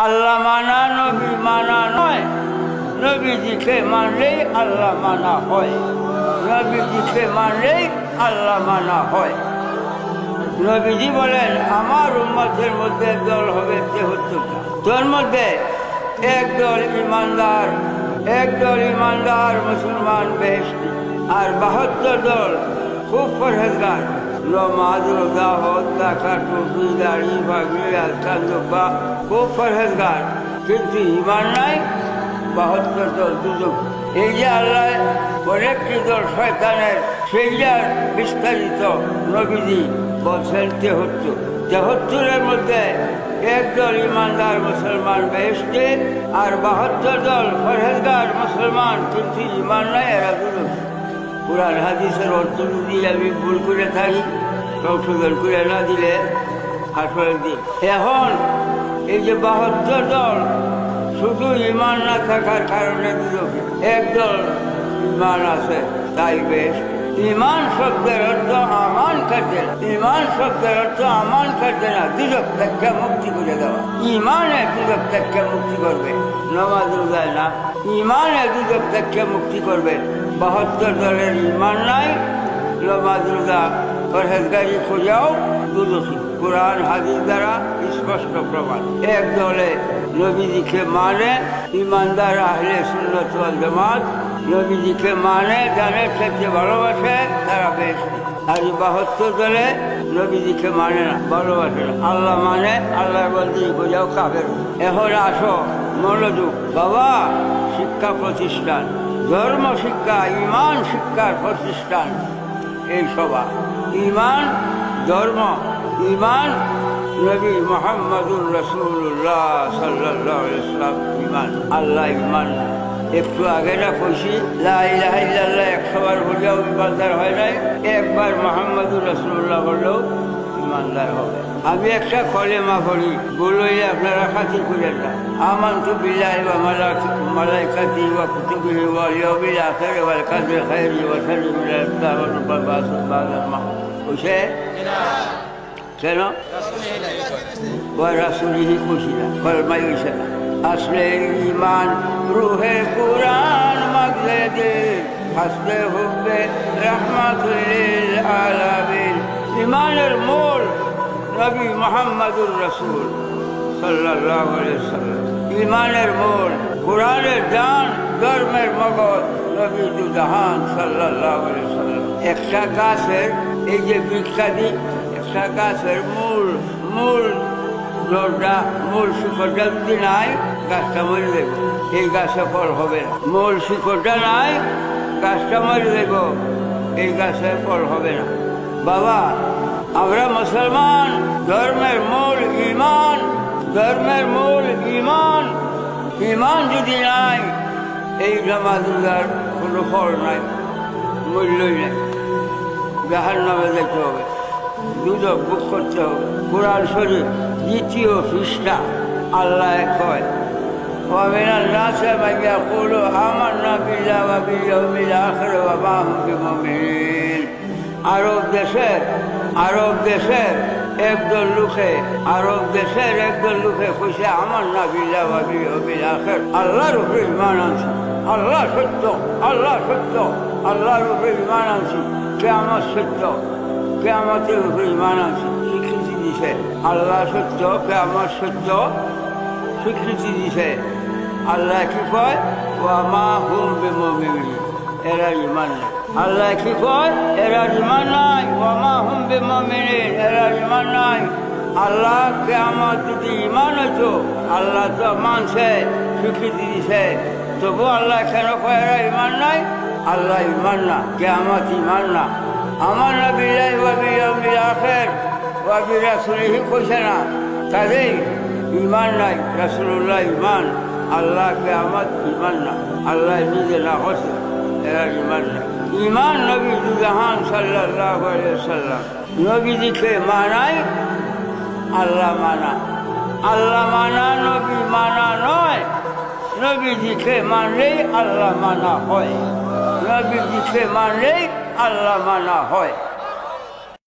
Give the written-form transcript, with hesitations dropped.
আল্লাহ মানা নবী মানা নয়, নবীজিকে মানলেই আল্লাহ মানা হয়। নবীজিকে মানলেই আল্লাহ মানা হয়। নবীজি বলেন, আমার উম্মতের মধ্যে দল হবে ৭৩টা। তোর মধ্যে একদল ইমানদার মুসলমান বেহেশতি, আর ৭২ দল খুব পরহেজগার, নমাজ রোজা হজ যাকাত টুপি দাড়ি পাগড়ি আজকাল জুব্বা, খুব পরহেজগার, কিন্তু ইমান নাই। ৭২ দল দুজন। এই যে আল্লাহ অনেকটি দল শয়তানের, সেইটার বিস্তারিত নবীজি বলছেন ৭৩-এর মধ্যে একদল ইমানদার মুসলমান বেহেশতে, আর ৭২ দল পরহেজগার মুসলমান কিন্তু ইমান নাই, এরা দুজন। কুরআন হাদিসের অর্থ যদি আমি ভুল করে থাকি, সংশোধন করে না দিলে আসলে দিন। এখন এই যে ৭২ দল শুধু ইমান না থাকার কারণে দুজন, একদল ইমান আছে তাই বেশ। ইমান শব্দের অর্থ আমান কাটে, ইমান শব্দের অর্থ আমান কাটে না, দুজক থেকে মুক্তি করে দেওয়া। ইমানে দুজক থেকে মুক্তি করবে, নামাজ রোজায় না, ইমানে দুজক থেকে মুক্তি করবে। ৭২ দলের ইমান নাই, নামাজ রোজা পরহেজগারি খোঁজাও দুদোষী, কোরআন হাদিস দ্বারা স্পষ্ট প্রমাণ। এক দলে নবীজিকে মানে, ইমানদার আহলে সুন্নাত ওয়াল জামাত, নবীজিকে মানে, জানে থেকে ভালোবাসে, তারা বেশ। আর ৭২ দলে নবীজিকে মানে না, ভালোবাসে না, আল্লাহ মানে, আল্লাহর বন্দী খোঁজাও কাফের। এখন আসো মনোযোগ, বাবা শিক্ষা প্রতিষ্ঠান, ধর্ম শিক্ষা, ইমান শিক্ষার প্রতিষ্ঠান এই সভা। ইমান ধর্ম, ইমান নবী মুহাম্মদুর রাসূলুল্লাহ সাল্লাল্লাহু আলাইহি ওয়াসাল্লাম ইমান, আল্লাহ ইমান। একটু আগে না কইছি লা ইলাহা ইল্লাল্লাহ ১০০ বার বললেও ইমানদার হয় নাই, একবার মুহাম্মদুর রাসূলুল্লাহ বললেও ইমানদার হবে। আমি একটা কলেমা পড়ি, বললেই আপনারা খাতির করেন না। আমানতু বিল্লাহি ওয়া মালাইকাতিহি ওয়া কুতুবিহি ওয়াল ইয়াউমিল আখির ওয়াল কদরি খাইরিহি ওয়া শাররিহি মিনাল্লাহি ওয়া বা'দাল মাউত। বুঝে কেন ওয়া রাসূলিহি খুশি না, ফরমাই হইছে না। আসলে ইমান রুহে কুরআন মগজে দিল, হাসবে হুব্বে রাহমাতুল লিল আলামিন। ইমানের মূল নবী মুহাম্মদুর রাসূল সাল্লাল্লাহু আলাইহি ওয়াসাল্লাম, ইমানের মূল, কোরআনের জান, ধর্মের মগজ নবী দু জাহান সাল্লাল্লাহু আলাইহি ওয়াসাল্লাম। একটা গাছের এই যে বৃক্ষাদি, একটা গাছের মূল জোরটা, মূল শিকড়টা যদি নাই, গাছটা মরে দেব, এই গাছে ফল হবে না। মূল শিকড়টা নাই, গাছটা মরে দেব, এই গাছে ফল হবে না। বাবা আমরা মুসলমান, ধর্মের মূল ইমান, ধর্মের মূল ইমান। ইমান যদি নাই, এই নামাজ রোজার কোনো ফল নাই, মূল্যই নাই। জাহান্নামে যেতে হবে, দুজক বুক করতে হবে। কোরআন শরীফ ২য় পৃষ্ঠা, আল্লাহ কয়, ওয়ামিনান নাসি মান ইয়াকুলু আমান্না বিল্লাহি ওয়া বিল ইয়াউমিল আখির ওয়া মা হুম বিমুমিনিন। আরব দেশের একদল লোকে কইছে আমান্না বিল্লাহি ওয়া বিল ইয়াউমিল আখির, আল্লাহর উপরে ঈমান আনছি, আল্লাহ সত্য, আল্লাহ সত্য, আল্লাহর উপরে ঈমান আনছি, কিয়ামত সত্য, কিয়ামতের উপরে ঈমান আনছি, স্বীকৃতি দিছে। আল্লাহ সত্য, কিয়ামত সত্য, স্বীকৃতি দিছে। আল্লাহ কি কয়, ওয়া মা হুম বিমুমিনিন, এরা ঈমান নাই। আল্লাহ কি কয়, এরা ঈমান নাই, ওয়া মা হুম বিমুমিনিন, এরা ঈমান নাই। আল্লাহ কিয়ামত যদি ঈমান হইতো, আল্লাহ তো মানছে, স্বীকৃতি দিছে, তবু আল্লাহ কেন কয় এরা ঈমান নাই? আল্লাহ ঈমান না, কিয়ামত ঈমান না। আমান্না বিল্লাহি ওয়া বিল ইয়াউমিল আখির ওয়া বিরাসূলিহি কইছে না, কাজেই ঈমান নাই। রাসূলুল্লাহ ঈমান, আল্লাহ কিয়ামত ঈমান না, আল্লাহ নিজে না হচ্ছে, এরা ঈমান নাই। ঈমান নবী দু জাহান সাল্লাল্লাহু আলাইহি ওয়াসাল্লাম, নবীজিকে মানাই আল্লাহ মানা, আল্লাহ মানা নবী মানা নয়। নবীজিকে মানলেই আল্লাহ মানা হয়, নবীজিকে মানলেই আল্লাহ মানা হয়।